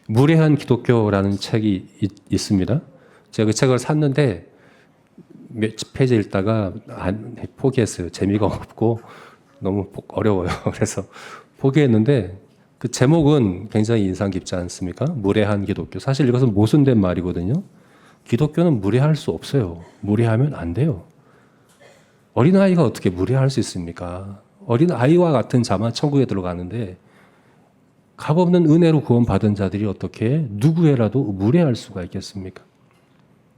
무례한 기독교라는 책이 있습니다. 제가 그 책을 샀는데 몇 페이지 읽다가 포기했어요. 재미가 없고 너무 어려워요. 그래서 포기했는데 그 제목은 굉장히 인상 깊지 않습니까? 무례한 기독교. 사실 이것은 모순된 말이거든요. 기독교는 무례할 수 없어요. 무례하면 안 돼요. 어린아이가 어떻게 무례할 수 있습니까? 어린아이와 같은 자만 천국에 들어가는데 값없는 은혜로 구원받은 자들이 어떻게 누구에라도 무례할 수가 있겠습니까?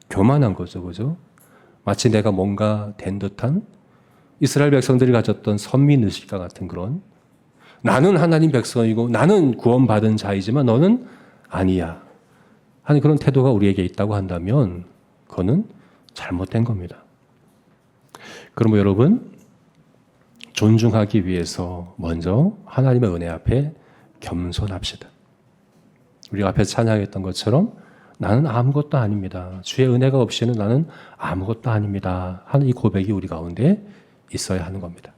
교만한 거죠. 그죠? 마치 내가 뭔가 된 듯한 이스라엘 백성들이 가졌던 선민의식과 같은 그런 나는 하나님 백성이고 나는 구원받은 자이지만 너는 아니야 하는 그런 태도가 우리에게 있다고 한다면 그거는 잘못된 겁니다. 그러면 여러분, 존중하기 위해서 먼저 하나님의 은혜 앞에 겸손합시다. 우리가 앞에서 찬양했던 것처럼 나는 아무것도 아닙니다. 주의 은혜가 없이는 나는 아무것도 아닙니다 하는 이 고백이 우리 가운데 있어야 하는 겁니다.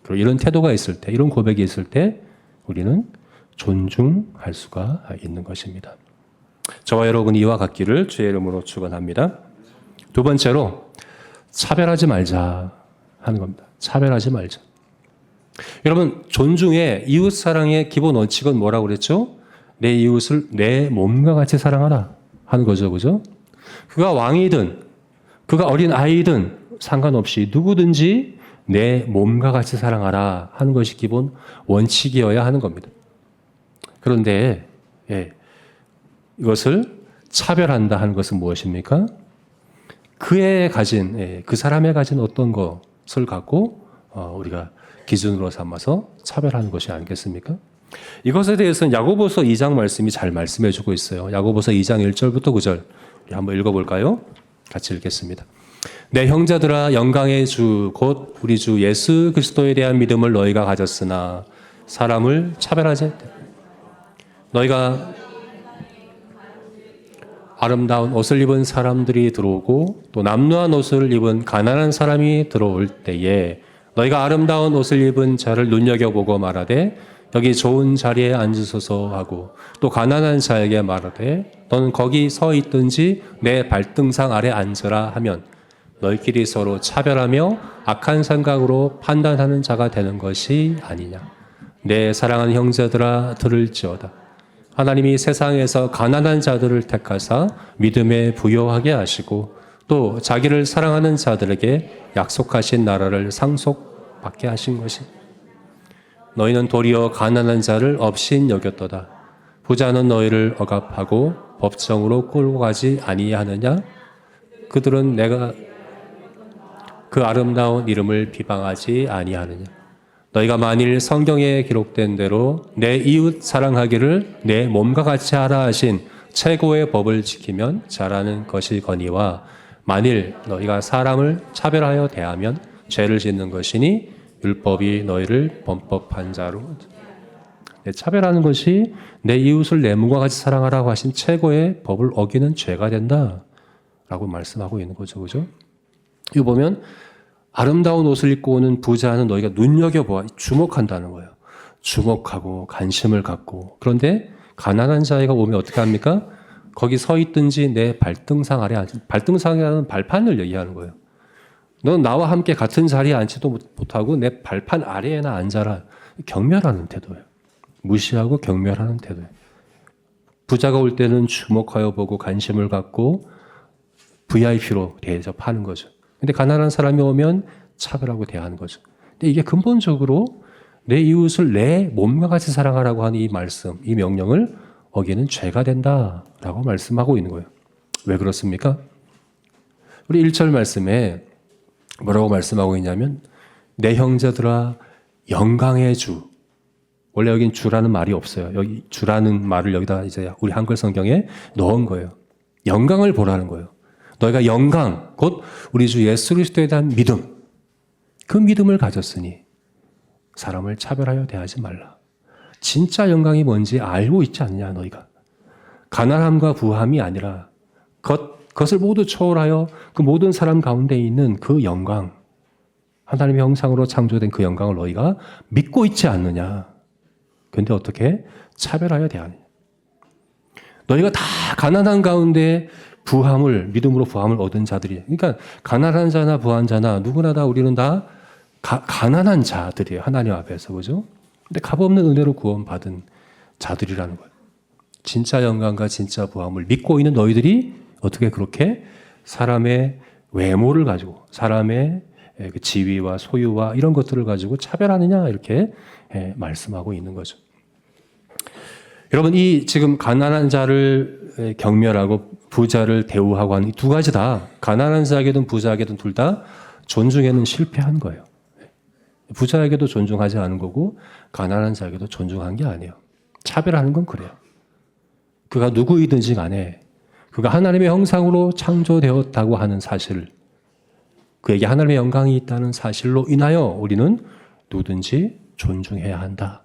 그리고 이런 태도가 있을 때, 이런 고백이 있을 때 우리는 존중할 수가 있는 것입니다. 저와 여러분이 이와 같기를 주의 이름으로 축원합니다. 두 번째로 차별하지 말자 하는 겁니다. 차별하지 말자. 여러분, 존중의 이웃 사랑의 기본 원칙은 뭐라고 그랬죠? 내 이웃을 내 몸과 같이 사랑하라 하는 거죠. 그죠? 그가 왕이든 그가 어린 아이든 상관없이 누구든지 내 몸과 같이 사랑하라 하는 것이 기본 원칙이어야 하는 겁니다. 그런데 이것을 차별한다 하는 것은 무엇입니까? 그 사람의 가진 어떤 것을 갖고 우리가 기준으로 삼아서 차별하는 것이 아니겠습니까? 이것에 대해서는 야고보서 2장 말씀이 잘 말씀해 주고 있어요. 야고보서 2장 1절부터 9절 우리 한번 읽어볼까요? 같이 읽겠습니다. 내 형제들아, 영광의 주 곧 우리 주 예수 그리스도에 대한 믿음을 너희가 가졌으나 사람을 차별하지. 너희가 아름다운 옷을 입은 사람들이 들어오고 또 남루한 옷을 입은 가난한 사람이 들어올 때에 너희가 아름다운 옷을 입은 자를 눈여겨보고 말하되 여기 좋은 자리에 앉으소서 하고 또 가난한 자에게 말하되 너는 거기 서 있든지 내 발등상 아래 앉으라 하면 너희끼리 서로 차별하며 악한 생각으로 판단하는 자가 되는 것이 아니냐. 내 사랑하는 형제들아, 들을지어다. 하나님이 세상에서 가난한 자들을 택하사 믿음에 부요하게 하시고 또 자기를 사랑하는 자들에게 약속하신 나라를 상속받게 하신 것이. 너희는 도리어 가난한 자를 업신 여겼도다. 부자는 너희를 억압하고 법정으로 끌고 가지 아니하느냐? 그들은 내가 그 아름다운 이름을 비방하지 아니하느냐? 너희가 만일 성경에 기록된 대로 내 이웃 사랑하기를 내 몸과 같이 하라 하신 최고의 법을 지키면 잘하는 것이거니와 만일 너희가 사람을 차별하여 대하면 죄를 짓는 것이니 율법이 너희를 범법한 자로. 차별하는 것이 내 이웃을 내 몸과 같이 사랑하라고 하신 최고의 법을 어기는 죄가 된다라고 말씀하고 있는 거죠. 그죠? 이거 보면 아름다운 옷을 입고 오는 부자는 너희가 눈여겨보아 주목한다는 거예요. 주목하고 관심을 갖고. 그런데 가난한 자가 오면 어떻게 합니까? 거기 서 있든지 내 발등상 아래 발등상이라는 발판을 얘기하는 거예요. 넌 나와 함께 같은 자리에 앉지도 못하고 내 발판 아래에나 앉아라. 경멸하는 태도예요. 무시하고 경멸하는 태도예요. 부자가 올 때는 주목하여 보고 관심을 갖고 VIP로 대접하는 거죠. 근데 가난한 사람이 오면 차별하고 대하는 거죠. 근데 이게 근본적으로 내 이웃을 내 몸과 같이 사랑하라고 하는 이 말씀, 이 명령을 어기는 죄가 된다라고 말씀하고 있는 거예요. 왜 그렇습니까? 우리 1절 말씀에 뭐라고 말씀하고 있냐면 내 형제들아 영광의 주. 원래 여긴 주라는 말이 없어요. 여기 주라는 말을 여기다 이제 우리 한글 성경에 넣은 거예요. 영광을 보라는 거예요. 너희가 영광, 곧 우리 주 예수 그리스도에 대한 믿음, 그 믿음을 가졌으니 사람을 차별하여 대하지 말라. 진짜 영광이 뭔지 알고 있지 않냐 너희가. 가난함과 부함이 아니라 그것을 모두 초월하여 그 모든 사람 가운데 있는 그 영광, 하나님의 형상으로 창조된 그 영광을 너희가 믿고 있지 않느냐. 그런데 어떻게 차별하여 대하느냐. 너희가 다 가난한 가운데 믿음으로 부함을 얻은 자들이에요. 그러니까 가난한 자나 부한 자나 누구나 다 우리는 다 가난한 자들이에요. 하나님 앞에서. 그죠? 근데 값없는 은혜로 구원받은 자들이라는 거예요. 진짜 영광과 진짜 부함을 믿고 있는 너희들이 어떻게 그렇게 사람의 외모를 가지고 사람의 그 지위와 소유와 이런 것들을 가지고 차별하느냐 이렇게 말씀하고 있는 거죠. 여러분 이 지금 가난한 자를 경멸하고 부자를 대우하고 하는 이 두 가지 다 가난한 자에게든 부자에게든 둘 다 존중에는 실패한 거예요. 부자에게도 존중하지 않은 거고 가난한 자에게도 존중한 게 아니에요. 차별하는 건 그래요. 그가 누구이든지 간에 그가 하나님의 형상으로 창조되었다고 하는 사실, 그에게 하나님의 영광이 있다는 사실로 인하여 우리는 누구든지 존중해야 한다.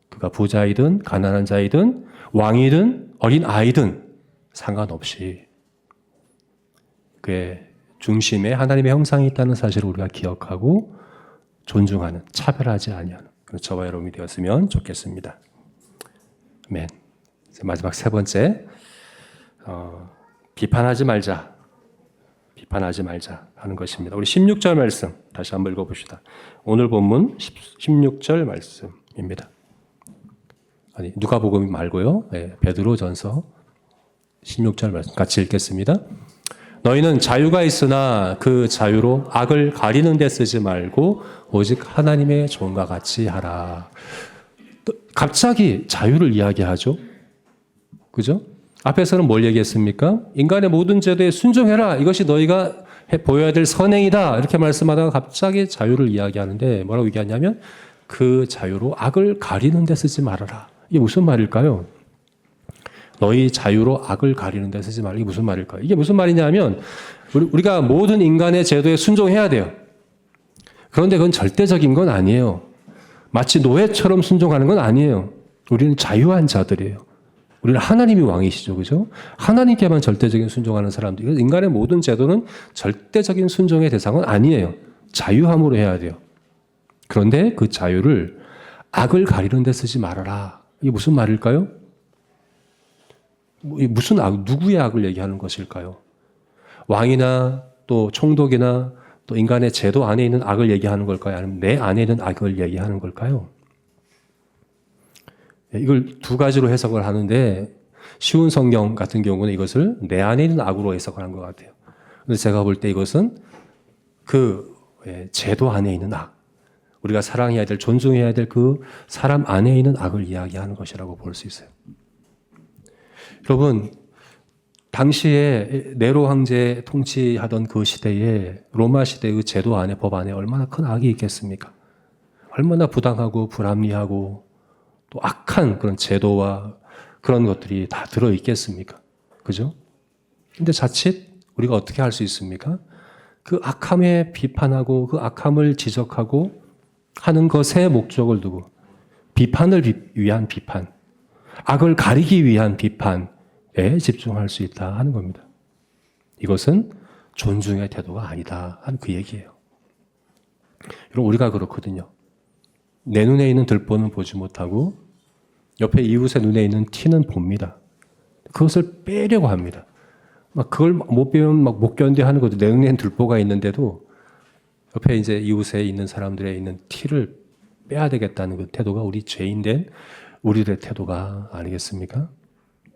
그가 부자이든 가난한 자이든 왕이든 어린 아이든 상관없이 그의 중심에 하나님의 형상이 있다는 사실을 우리가 기억하고 존중하는, 차별하지 아니하는 저와 여러분이 되었으면 좋겠습니다. 아멘. 마지막 세 번째, 비판하지 말자 하는 것입니다. 우리 16절 말씀 다시 한번 읽어봅시다. 오늘 본문 16절 말씀입니다. 아니 누가복음 말고요. 네, 베드로전서 16절 말씀 같이 읽겠습니다. 너희는 자유가 있으나 그 자유로 악을 가리는 데 쓰지 말고 오직 하나님의 종과 같이 하라. 갑자기 자유를 이야기하죠. 그죠? 앞에서는 뭘 얘기했습니까? 인간의 모든 제도에 순종해라. 이것이 너희가 보여야 될 선행이다. 이렇게 말씀하다가 갑자기 자유를 이야기하는데 뭐라고 얘기하냐면 그 자유로 악을 가리는 데 쓰지 말아라. 이게 무슨 말일까요? 너희 자유로 악을 가리는 데 쓰지 말아라. 이게 무슨 말일까요? 이게 무슨 말이냐면 우리가 모든 인간의 제도에 순종해야 돼요. 그런데 그건 절대적인 건 아니에요. 마치 노예처럼 순종하는 건 아니에요. 우리는 자유한 자들이에요. 우리는 하나님이 왕이시죠. 그죠? 하나님께만 절대적인 순종하는 사람들. 인간의 모든 제도는 절대적인 순종의 대상은 아니에요. 자유함으로 해야 돼요. 그런데 그 자유를 악을 가리는 데 쓰지 말아라. 이게 무슨 말일까요? 무슨 악, 누구의 악을 얘기하는 것일까요? 왕이나 또 총독이나 또 인간의 제도 안에 있는 악을 얘기하는 걸까요? 아니면 내 안에 있는 악을 얘기하는 걸까요? 이걸 두 가지로 해석을 하는데 쉬운 성경 같은 경우는 이것을 내 안에 있는 악으로 해석을 한 것 같아요. 그런데 제가 볼 때 이것은 그 제도 안에 있는 악, 우리가 사랑해야 될, 존중해야 될 그 사람 안에 있는 악을 이야기하는 것이라고 볼 수 있어요. 여러분, 당시에 네로 황제 통치하던 그 시대에 로마 시대의 그 제도 안에, 법 안에 얼마나 큰 악이 있겠습니까? 얼마나 부당하고 불합리하고 또 악한 그런 제도와 그런 것들이 다 들어있겠습니까? 그죠? 근데 자칫 우리가 어떻게 할 수 있습니까? 그 악함에 비판하고 그 악함을 지적하고 하는 것에 목적을 두고 비판을 위한 비판, 악을 가리기 위한 비판에 집중할 수 있다 하는 겁니다. 이것은 존중의 태도가 아니다 하는 그 얘기예요. 여러분, 우리가 그렇거든요. 내 눈에 있는 들보는 보지 못하고 옆에 이웃의 눈에 있는 티는 봅니다. 그것을 빼려고 합니다. 막 그걸 못 빼면 막 못 견뎌 하는 것도 내응낸 들보가 있는데도 옆에 이제 이웃에 있는 사람들의 있는 티를 빼야 되겠다는 그 태도가 우리 죄인된 우리들의 태도가 아니겠습니까?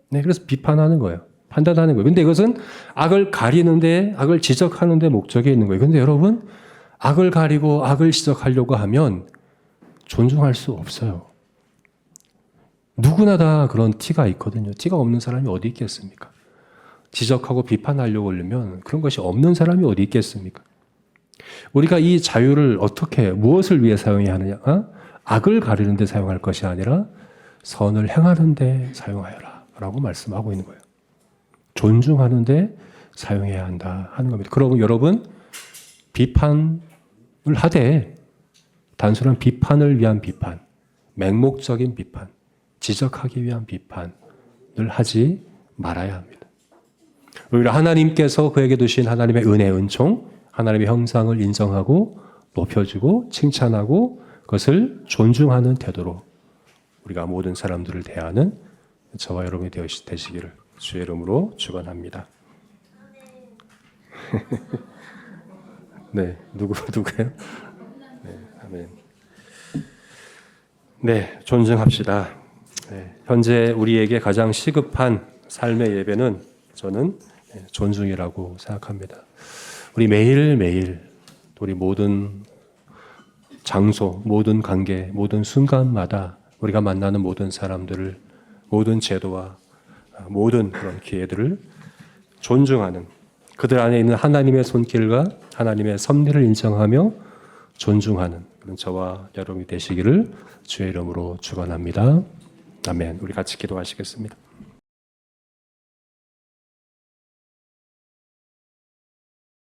네, 그래서 비판하는 거예요. 판단하는 거예요. 근데 이것은 악을 가리는데, 악을 지적하는데 목적이 있는 거예요. 근데 여러분, 악을 가리고 악을 지적하려고 하면 존중할 수 없어요. 누구나 다 그런 티가 있거든요. 티가 없는 사람이 어디 있겠습니까? 지적하고 비판하려고 하려면 그런 것이 없는 사람이 어디 있겠습니까? 우리가 이 자유를 어떻게, 무엇을 위해 사용해야 하느냐? 악을 가리는 데 사용할 것이 아니라 선을 행하는 데 사용하여라 라고 말씀하고 있는 거예요. 존중하는 데 사용해야 한다 하는 겁니다. 그러면 여러분, 비판을 하되 단순한 비판을 위한 비판, 맹목적인 비판, 지적하기 위한 비판을 하지 말아야 합니다. 오히려 하나님께서 그에게 두신 하나님의 은혜, 은총, 하나님의 형상을 인정하고 높여주고 칭찬하고 그것을 존중하는 태도로 우리가 모든 사람들을 대하는 저와 여러분이 되시기를 주의 이름으로 축원합니다. 네, 누구예요? 네, 아멘. 네, 존중합시다. 네, 현재 우리에게 가장 시급한 삶의 예배는 저는 존중이라고 생각합니다. 우리 매일매일 우리 모든 장소, 모든 관계, 모든 순간마다 우리가 만나는 모든 사람들을, 모든 제도와 모든 그런 기회들을 존중하는, 그들 안에 있는 하나님의 손길과 하나님의 섭리를 인정하며 존중하는 그런 저와 여러분이 되시기를 주의 이름으로 축원합니다. 아멘. 우리 같이 기도하시겠습니다.